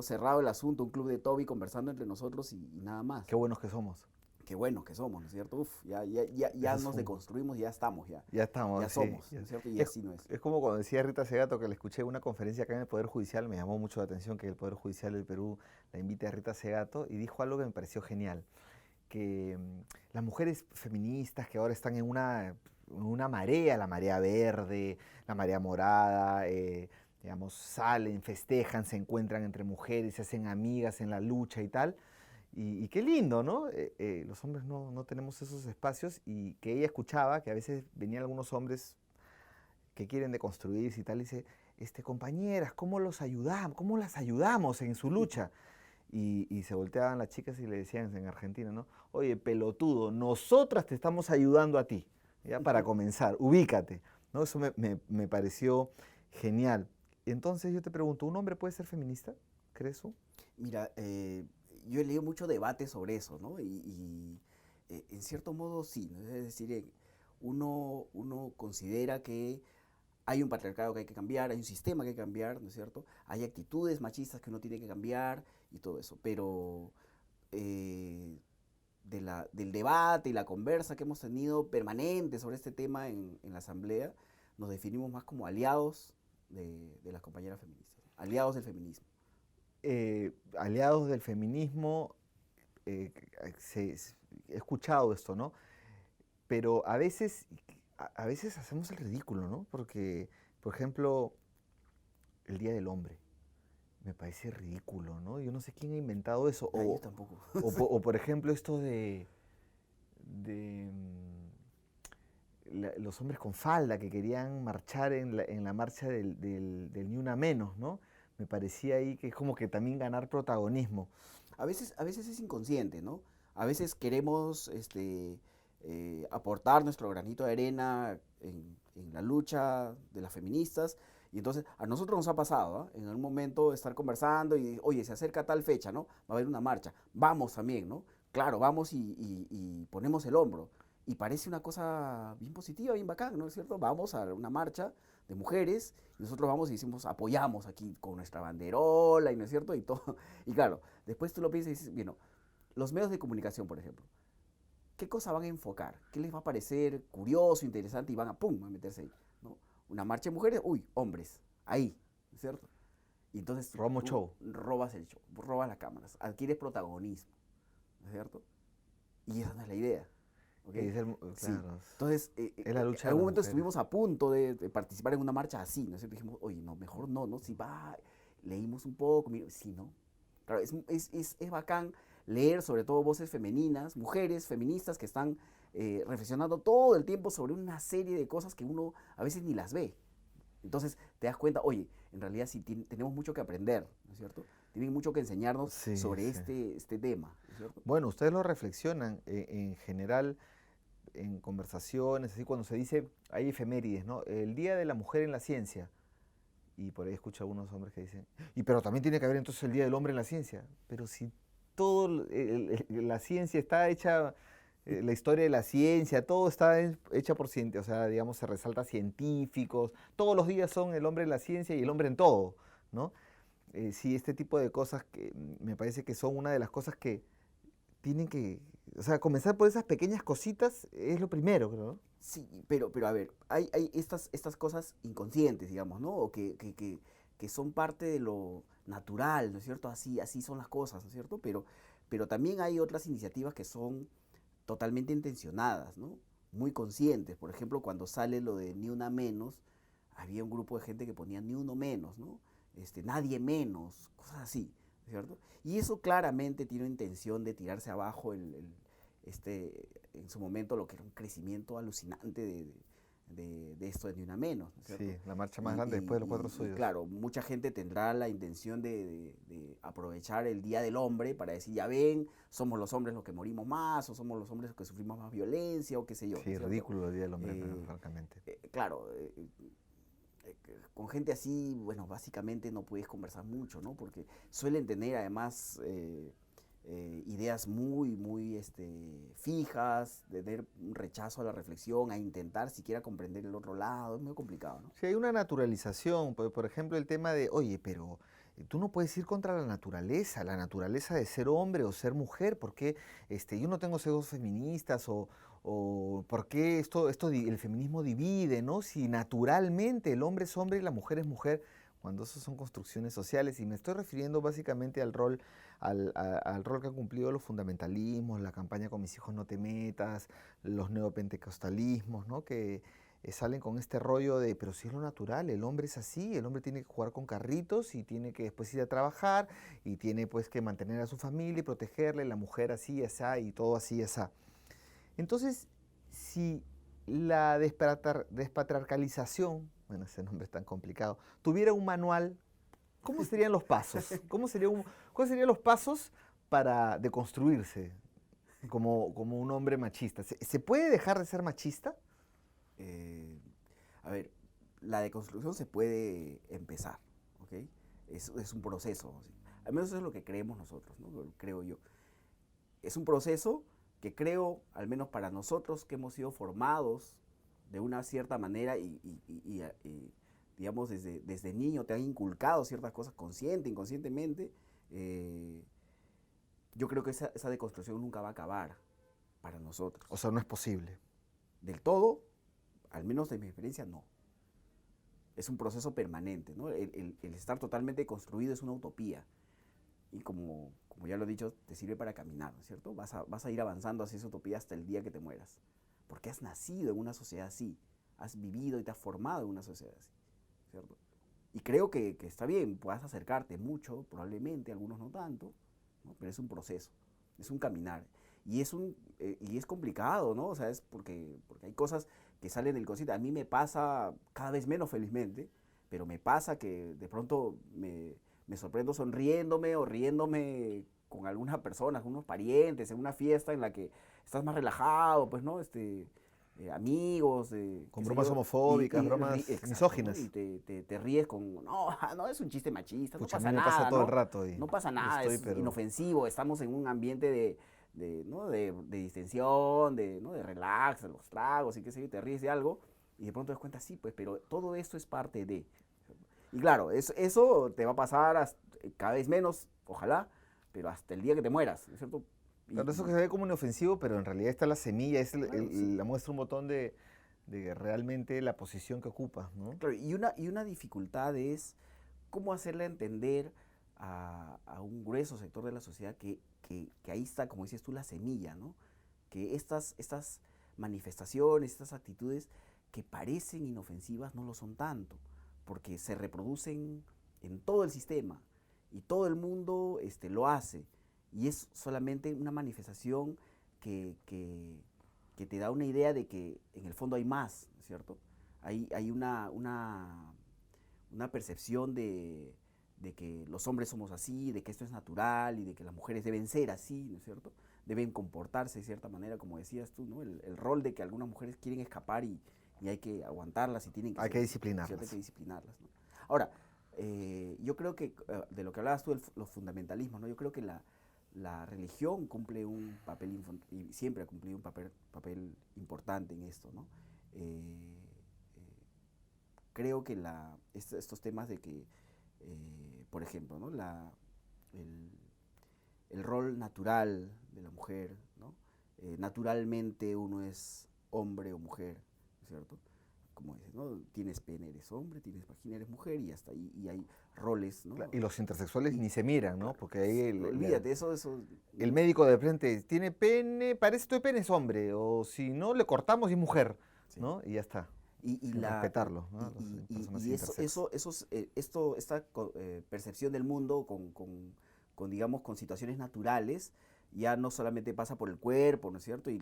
cerrado el asunto, un club de Toby conversando entre nosotros y nada más. Qué buenos que somos. qué buenos que somos, ¿no es cierto? Uf, ya nos deconstruimos, ya estamos, ya estamos, ya sí, somos, ¿no es cierto? Y así no es. Es como cuando decía Rita Segato, que le escuché en una conferencia acá en el Poder Judicial, me llamó mucho la atención que el Poder Judicial del Perú la invite a Rita Segato y dijo algo que me pareció genial, que las mujeres feministas que ahora están en una marea, la marea verde, la marea morada, digamos, salen, festejan, se encuentran entre mujeres, se hacen amigas en la lucha y tal. Y qué lindo, ¿no? Los hombres no tenemos esos espacios y que ella escuchaba que a veces venían algunos hombres que quieren deconstruirse y tal, y dice, compañeras, ¿cómo los ayudamos? ¿Cómo las ayudamos en su lucha? Y se volteaban las chicas y le decían en Argentina, ¿no? Oye, pelotudo, nosotras te estamos ayudando a ti, ya para comenzar, ubícate, ¿no? Eso me pareció genial. Entonces yo te pregunto, ¿un hombre puede ser feminista? ¿Crees tú? Mira, yo he leído mucho debate sobre eso, ¿no? En cierto modo sí, ¿no? Es decir, uno considera que hay un patriarcado que hay que cambiar, hay un sistema que hay que cambiar, ¿no es cierto? Hay actitudes machistas que uno tiene que cambiar y todo eso, pero del debate y la conversa que hemos tenido permanente sobre este tema en la Asamblea, nos definimos más como aliados de las compañeras feministas, aliados del feminismo. Aliados del feminismo, he escuchado esto, ¿no? Pero a veces hacemos el ridículo, ¿no? Porque, por ejemplo, el Día del Hombre me parece ridículo, ¿no? Yo no sé quién ha inventado eso. Yo tampoco. O por ejemplo, esto de los hombres con falda que querían marchar en la marcha del Ni Una Menos, ¿no? Me parecía ahí que es como que también ganar protagonismo. A veces es inconsciente, ¿no? A veces queremos aportar nuestro granito de arena en la lucha de las feministas. Y entonces a nosotros nos ha pasado, ¿eh? En algún momento estar conversando y, oye, se acerca tal fecha, ¿no? Va a haber una marcha. Vamos también, ¿no? Claro, vamos y ponemos el hombro. Y parece una cosa bien positiva, bien bacán, ¿no es cierto? Vamos a una marcha de mujeres y nosotros vamos y decimos, apoyamos aquí con nuestra banderola, y ¿no es cierto? Y todo. Y claro, después tú lo piensas y dices, bueno, los medios de comunicación, por ejemplo, ¿qué cosa van a enfocar? ¿Qué les va a parecer curioso, interesante y van a, pum, a meterse ahí? ¿No? Una marcha de mujeres, uy, hombres, ahí, ¿no es cierto? Y entonces Romo tú show. robas el show, robas las cámaras, adquieres protagonismo, ¿no es cierto? Y esa no es la idea. ¿Okay? Claro, Sí. Entonces, es la lucha en algún de las momento mujeres. estuvimos a punto de participar en una marcha así, ¿no es cierto? Dijimos, oye, no, mejor no, ¿no? Si va, leímos un poco, sí, ¿no? Claro, es bacán leer sobre todo voces femeninas, mujeres feministas que están reflexionando todo el tiempo sobre una serie de cosas que uno a veces ni las ve. Entonces te das cuenta, oye, en realidad sí tenemos mucho que aprender, ¿no es cierto? Tienen mucho que enseñarnos sobre Sí. este tema, ¿no es cierto? Bueno, ustedes lo reflexionan en general en conversaciones, así cuando se dice, hay efemérides, ¿no? El Día de la Mujer en la Ciencia. Y por ahí escucho a algunos hombres que dicen, y pero también tiene que haber entonces el Día del Hombre en la Ciencia. Pero si todo, la ciencia está hecha, la historia de la ciencia, todo está hecha por científicos, o sea, digamos, se resalta científicos, todos los días son el hombre en la ciencia y el hombre en todo, ¿no? Sí, este tipo de cosas que me parece que son una de las cosas que tienen que, o sea, comenzar por esas pequeñas cositas es lo primero, creo, ¿no? Sí, pero a ver, hay estas cosas inconscientes, digamos, ¿no? O que son parte de lo natural, ¿no es cierto? Así son las cosas, ¿no es cierto? Pero también hay otras iniciativas que son totalmente intencionadas, ¿no? Muy conscientes. Por ejemplo, cuando sale lo de Ni Una Menos, había un grupo de gente que ponía Ni Uno Menos, ¿no? Nadie menos, cosas así, ¿cierto? Y eso claramente tiene intención de tirarse abajo en su momento lo que era un crecimiento alucinante de esto de Ni Una Menos, ¿no es cierto? Sí, la marcha más grande después de los Cuatro Suyos. Claro, mucha gente tendrá la intención de aprovechar el Día del Hombre para decir, ya ven, somos los hombres los que morimos más, o somos los hombres los que sufrimos más violencia, o qué sé yo. Sí, ¿no ridículo el Día del Hombre, eh, francamente. claro, con gente así, bueno, básicamente no puedes conversar mucho, ¿no? Porque suelen tener además ideas muy fijas, de tener un rechazo a la reflexión, a intentar siquiera comprender el otro lado, es muy complicado, ¿no? Sí, hay una naturalización, por ejemplo, el tema de, oye, pero tú no puedes ir contra la naturaleza de ser hombre o ser mujer, porque yo no tengo sesgos feministas o por qué el feminismo divide, ¿no? Si naturalmente el hombre es hombre y la mujer es mujer, cuando eso son construcciones sociales, y me estoy refiriendo básicamente al rol, al rol que han cumplido los fundamentalismos, la campaña con mis hijos no te metas, los neopentecostalismos, ¿no? Que salen con este rollo de, pero si es lo natural, el hombre es así, el hombre tiene que jugar con carritos y tiene que después ir a trabajar y tiene pues que mantener a su familia y protegerle, la mujer así, asá y todo así, asá. Entonces, si la despatriarcalización, bueno, ese nombre es tan complicado, tuviera un manual, ¿cómo serían los pasos? ¿Cuáles serían los pasos para deconstruirse como un hombre machista? ¿Se puede dejar de ser machista? A ver, la deconstrucción se puede empezar, ¿ok? Es un proceso, ¿sí? Al menos eso es lo que creemos nosotros, ¿no? Creo yo. Es un proceso que creo, al menos para nosotros que hemos sido formados de una cierta manera y digamos, desde niño te han inculcado ciertas cosas consciente, inconscientemente, yo creo que esa deconstrucción nunca va a acabar para nosotros. O sea, no es posible. Del todo, al menos de mi experiencia, no. Es un proceso permanente, ¿no? El estar totalmente construido es una utopía. Y como ya lo he dicho, te sirve para caminar, ¿no es cierto? Vas a ir avanzando hacia esa utopía hasta el día que te mueras. Porque has nacido en una sociedad así. Has vivido y te has formado en una sociedad así, ¿cierto? Y creo que está bien, puedas acercarte mucho, probablemente, algunos no tanto, ¿no? Pero es un proceso, es un caminar. Y es complicado, ¿no? O sea, es porque hay cosas que salen del consciente. A mí me pasa cada vez menos, felizmente, pero me pasa que de pronto me sorprendo sonriéndome o riéndome con algunas personas, con unos parientes, en una fiesta en la que estás más relajado, pues, ¿no? Amigos. Con bromas homofóbicas, bromas exacto, misóginas. ¿no? Y te ríes con, no es un chiste machista, Pucha, no pasa a mí me nada, pasa todo ¿no? el rato. No pasa nada, es inofensivo, estamos en un ambiente ¿no? de distensión, ¿no? De relax, de los tragos y qué sé yo, te ríes de algo y de pronto te das cuenta, sí, pues, pero todo esto es parte de. Y claro, eso te va a pasar cada vez menos, ojalá, pero hasta el día que te mueras, ¿no es cierto? Claro, eso que se ve como inofensivo, pero en realidad está la semilla, es claro, sí. la muestra un botón de realmente la posición que ocupa, ¿no? Claro, y una dificultad es cómo hacerle entender a un grueso sector de la sociedad que ahí está, como dices tú, la semilla, ¿no? Que estas manifestaciones, estas actitudes que parecen inofensivas no lo son tanto, porque se reproducen en todo el sistema y todo el mundo lo hace. Y es solamente una manifestación que te da una idea de que en el fondo hay más, ¿no es cierto? Hay una percepción de que los hombres somos así, de que esto es natural y de que las mujeres deben ser así, ¿no es cierto? Deben comportarse de cierta manera, como decías tú, ¿no? El rol de que algunas mujeres quieren escapar y hay que aguantarlas y tienen que Hay que disciplinarlas. Hay que disciplinarlas, ¿no? Ahora, yo creo que de lo que hablabas tú, los fundamentalismos, ¿no? Yo creo que la religión cumple un papel, y siempre ha cumplido un papel importante en esto, ¿no? Creo que estos temas de que, por ejemplo, ¿no? El rol natural de la mujer, ¿no? Naturalmente uno es hombre o mujer, ¿no es cierto? Como dices, ¿no? Tienes pene, eres hombre, tienes vagina, eres mujer y hasta ahí, y hay roles, ¿no? Claro, y los intersexuales ni se miran, ¿no? Porque ahí olvídate, eso. El médico de frente tiene pene, parece que tu pene es hombre, o si no, le cortamos y es mujer, sí, ¿no? Y ya está. Y respetarlo, ¿no? Y esta percepción del mundo con, digamos, con situaciones naturales, ya no solamente pasa por el cuerpo, ¿no es cierto? Y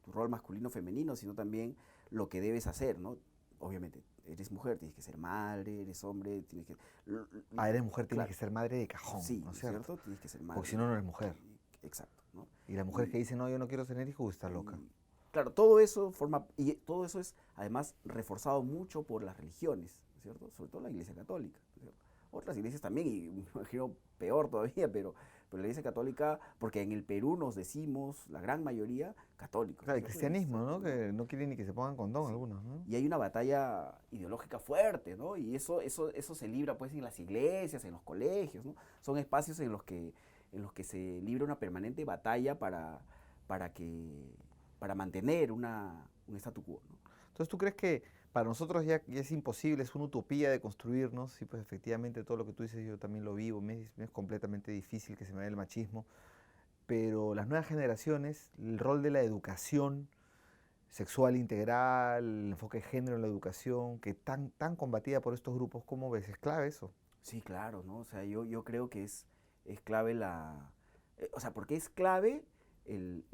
tu rol masculino-femenino, sino también lo que debes hacer, ¿no? Obviamente, eres mujer, tienes que ser madre, eres hombre, tienes que... eres mujer, tienes que ser madre de cajón, sí, ¿no es cierto? Tienes que ser madre. Porque si no, no eres mujer. Exacto, ¿no? Y la mujer que dice, no, yo no quiero tener hijos, está loca. Claro, todo eso todo eso es además reforzado mucho por las religiones, ¿no es cierto? Sobre todo la Iglesia Católica, ¿no es cierto? Otras iglesias también, y me imagino peor todavía, pero la Iglesia Católica, porque en el Perú nos decimos, la gran mayoría, católicos. Claro, el ¿cierto? cristianismo, ¿no? Que no quieren ni que se pongan condón algunos, ¿no? Y hay una batalla ideológica fuerte, ¿no? Y eso se libra pues en las iglesias, en los colegios, ¿no? Son espacios en los que se libra una permanente batalla para, que, para mantener un statu quo, ¿no? Entonces, ¿tú crees que para nosotros ya es imposible, es una utopía de construirnos? Y pues efectivamente todo lo que tú dices yo también lo vivo, me es completamente difícil que se me vaya el machismo, pero las nuevas generaciones, el rol de la educación sexual integral, el enfoque de género en la educación, que tan combatida por estos grupos, ¿cómo ves? ¿Es clave eso? Sí, claro, ¿no? O sea, yo creo que es clave o sea, porque es clave el,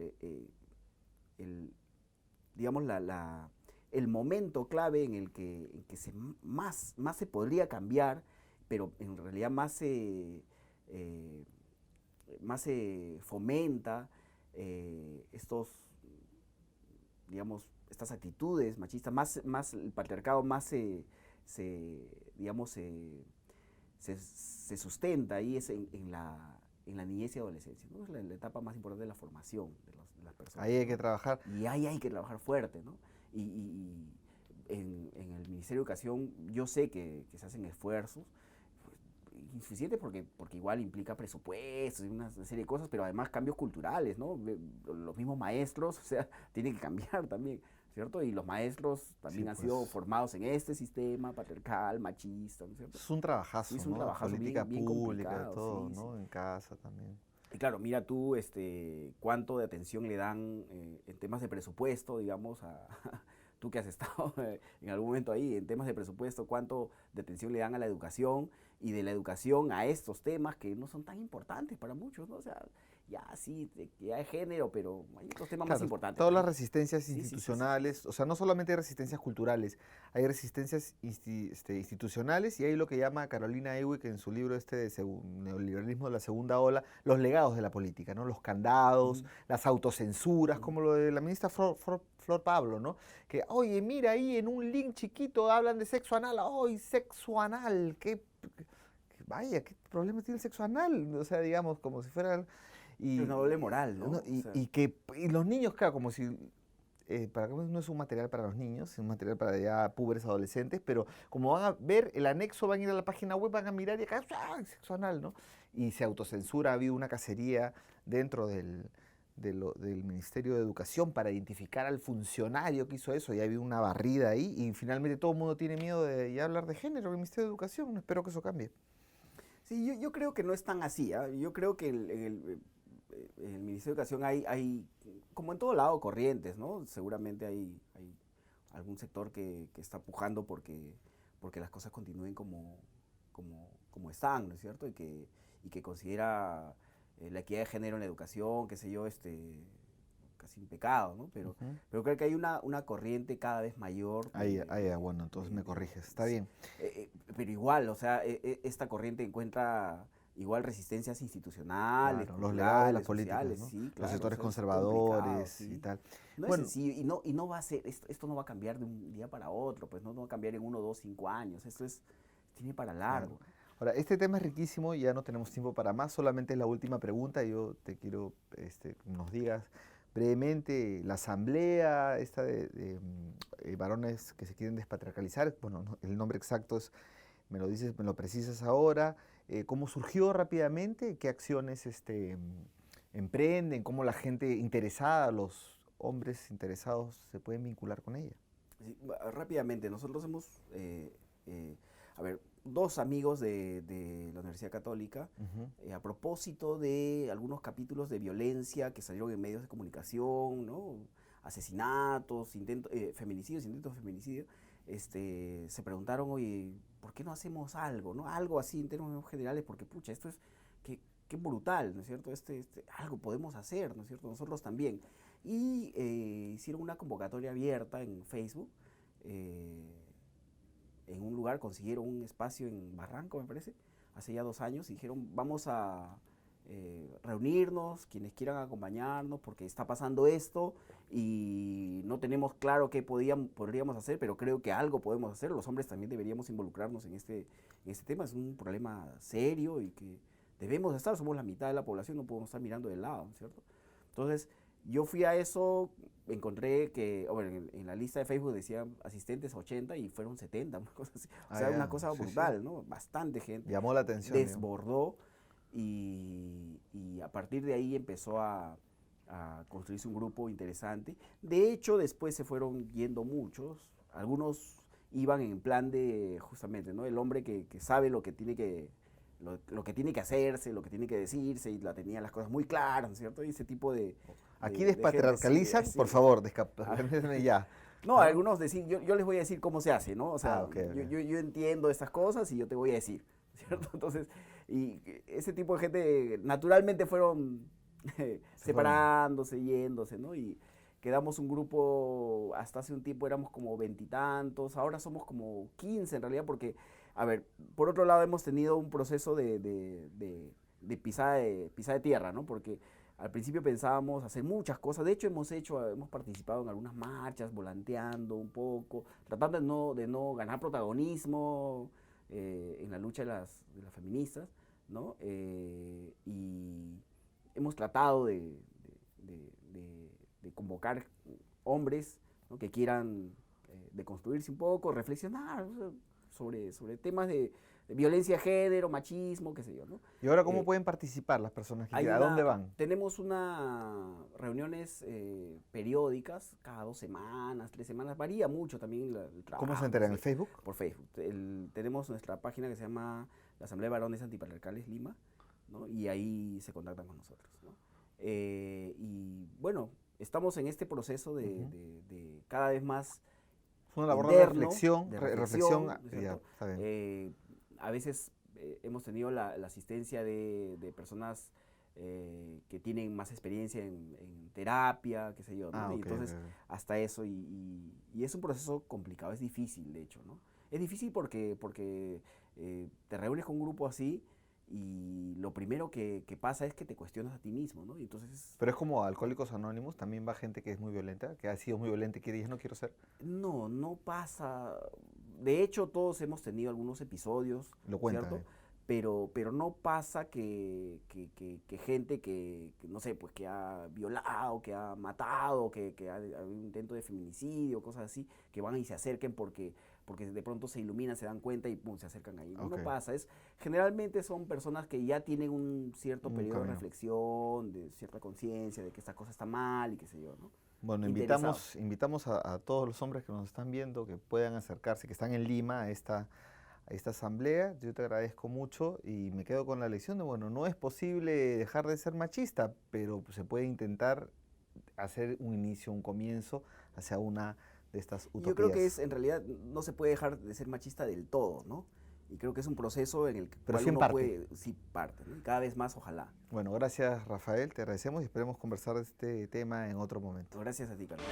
el, digamos, el momento clave en que más se podría cambiar, pero en realidad eh, más se fomenta estos, digamos, estas actitudes machistas, más el patriarcado más digamos, se sustenta ahí es en la niñez y adolescencia, ¿no? Es la etapa más importante de la formación de las personas, Ahí hay que ¿no? trabajar. Y ahí hay que trabajar fuerte, ¿no? Y en el Ministerio de Educación yo sé que se hacen esfuerzos, pues, insuficientes porque igual implica presupuestos y una serie de cosas, pero además cambios culturales, ¿no? Los mismos maestros, o sea, tienen que cambiar también, ¿cierto? Y los maestros también Sí, han pues. sido formados en este sistema patriarcal, machista, ¿no es cierto? Es un trabajazo, Sí, es un ¿no? trabajazo Política bien pública, complicado, todo, sí, sí. ¿no? En casa también. Y claro, mira tú cuánto de atención le dan en temas de presupuesto, digamos, tú que has estado en algún momento ahí, en temas de presupuesto, cuánto de atención le dan a la educación y de la educación a estos temas que no son tan importantes para muchos, ¿no? O sea, ya sí, ya es género, pero hay otros temas más Claro, importantes todas las también. resistencias Sí, sí, sí, sí, sí. institucionales, o sea, no solamente hay resistencias culturales, hay resistencias institucionales y hay lo que llama Carolina Ewig en su libro de Neoliberalismo de la Segunda Ola, los legados de la política, ¿no? Los candados, Ujú, las autocensuras, ujú. como lo de la ministra Flor Pablo, ¿no? Que, oye, mira ahí en un link chiquito hablan de sexo anal, ¡ay, sexo anal! Vaya, ¿qué problema tiene el sexo anal? O sea, digamos, como si fuera... Es una Y, doble moral, ¿no? ¿no? O sea, y los niños, claro, como si para que no es un material para los niños, es un material para ya púberes adolescentes, pero como van a ver el anexo, van a ir a la página web, van a mirar y acá, ¡ah! Sexo anal, ¿no? Y se autocensura, ha habido una cacería dentro del Ministerio de Educación para identificar al funcionario que hizo eso, y ha habido una barrida ahí, y finalmente todo el mundo tiene miedo de ya hablar de género en el Ministerio de Educación, espero que eso cambie. sí, yo creo que no es tan así, ¿ah? Yo creo que en el Ministerio de Educación hay, como en todo lado, corrientes, ¿no? Seguramente hay algún sector que está pujando porque las cosas continúen como están, ¿no es cierto? Y que considera la equidad de género en la educación, qué sé yo, casi un pecado, ¿no? Pero, Ujú. pero creo que hay una corriente cada vez mayor Bueno, entonces me corriges, está sí. bien. Pero igual, o sea, esta corriente encuentra igual resistencias institucionales, Claro, los legados de las culturales, políticas, sociales, ¿no? sí, Los claro, o sectores sea, es complicado, conservadores y sí. tal. No es Bueno, sencillo y no va a ser, esto no va a cambiar de un día para otro, pues no va a cambiar en 1, 2, 5 años, tiene para claro. largo. Ahora, este tema es riquísimo, ya no tenemos tiempo para más, solamente es la última pregunta. Yo te quiero nos digas brevemente la asamblea esta de varones que se quieren despatriarcalizar, bueno, el nombre exacto es, me lo dices, me lo precisas ahora, cómo surgió rápidamente, qué acciones emprenden, cómo la gente interesada, los hombres interesados se pueden vincular con ella. Sí, rápidamente, nosotros hemos, a ver, dos amigos de la Universidad Católica, Ujú. a propósito de algunos capítulos de violencia que salieron en medios de comunicación, ¿no? Asesinatos, feminicidios, intentos de feminicidio, se preguntaron, oye, ¿por qué no hacemos algo, no? Algo así en términos generales, porque pucha, esto es, qué brutal, ¿no es cierto? Algo podemos hacer, ¿no es cierto? Nosotros también. Y hicieron una convocatoria abierta en Facebook, eh, en un lugar, consiguieron un espacio en Barranco, me parece, hace ya 2 años, y dijeron, vamos a reunirnos, quienes quieran acompañarnos, porque está pasando esto y no tenemos claro qué podríamos hacer, pero creo que algo podemos hacer. Los hombres también deberíamos involucrarnos en este tema. Es un problema serio y que debemos de estar, somos la mitad de la población, no podemos estar mirando de lado, ¿cierto? Entonces, yo fui a eso, encontré que, en la lista de Facebook decían asistentes 80 y fueron 70, una cosa así. O sea, una cosa brutal, ¿no? Bastante gente. Llamó la atención. Desbordó y a partir de ahí empezó a construirse un grupo interesante. De hecho, después se fueron yendo muchos, algunos iban en plan de, justamente, ¿no? El hombre que sabe lo que tiene que lo que tiene que hacerse, lo que tiene que decirse, y tenía las cosas muy claras, ¿cierto? Y ese tipo de... Aquí despatriarcalizan, por favor, despatriarcalízame ya. No, algunos decir, yo les voy a decir cómo se hace, ¿no? O sea, okay. Yo entiendo estas cosas y yo te voy a decir, ¿cierto? Entonces, y ese tipo de gente naturalmente fueron separándose, yéndose, ¿no? Y quedamos un grupo, hasta hace un tiempo éramos como 20 y tantos, ahora somos como 15 en realidad, porque, a ver, por otro lado hemos tenido un proceso de pisada de tierra, ¿no? Porque al principio pensábamos hacer muchas cosas, de hecho hemos participado en algunas marchas, volanteando un poco, tratando de no ganar protagonismo en la lucha de las feministas, ¿no? Y hemos tratado de convocar hombres, ¿no? Que quieran deconstruirse un poco, reflexionar sobre temas de violencia de género, machismo, qué sé yo, ¿no? ¿Y ahora cómo pueden participar las personas que quieran? ¿A dónde van? Tenemos reuniones periódicas, cada 2 semanas, 3 semanas, varía mucho también el trabajo. ¿Cómo se enteran? ¿En el Facebook? Por Facebook. Tenemos nuestra página que se llama la Asamblea de Varones Antipatriarcales Lima, ¿no? Y ahí se contactan con nosotros, ¿no? Y bueno, estamos en este proceso de cada vez más es una labor interno, de reflexión, ya, está bien. A veces hemos tenido la asistencia de personas que tienen más experiencia en terapia, qué sé yo, ¿no? Y entonces, hasta eso, y es un proceso complicado, es difícil, de hecho, ¿no? Es difícil porque te reúnes con un grupo así, y lo primero que pasa es que te cuestionas a ti mismo, ¿no? Y entonces... Pero es como Alcohólicos Anónimos, también va gente que es muy violenta, que ha sido muy violenta y que dice, no quiero ser. No pasa. De hecho, todos hemos tenido algunos episodios, lo cuentan, ¿cierto? Pero no pasa que gente que, no sé, pues que ha violado, que ha matado, que ha un intento de feminicidio, cosas así, que van y se acerquen porque de pronto se iluminan, se dan cuenta y pum, se acercan ahí. No pasa. Generalmente son personas que ya tienen un cierto periodo de reflexión, de cierta conciencia de que esta cosa está mal y qué sé yo, ¿no? Bueno, invitamos a todos los hombres que nos están viendo que puedan acercarse, que están en Lima a esta asamblea. Yo te agradezco mucho y me quedo con la lección de, bueno, no es posible dejar de ser machista, pero se puede intentar hacer un inicio, un comienzo hacia una de estas utopías. Yo creo que en realidad, no se puede dejar de ser machista del todo, ¿no? Y creo que es un proceso en el que uno puede, sí parte, ¿no? Y cada vez más, ojalá. Bueno, gracias Rafael, te agradecemos y esperemos conversar de este tema en otro momento. Gracias a ti, Carlos.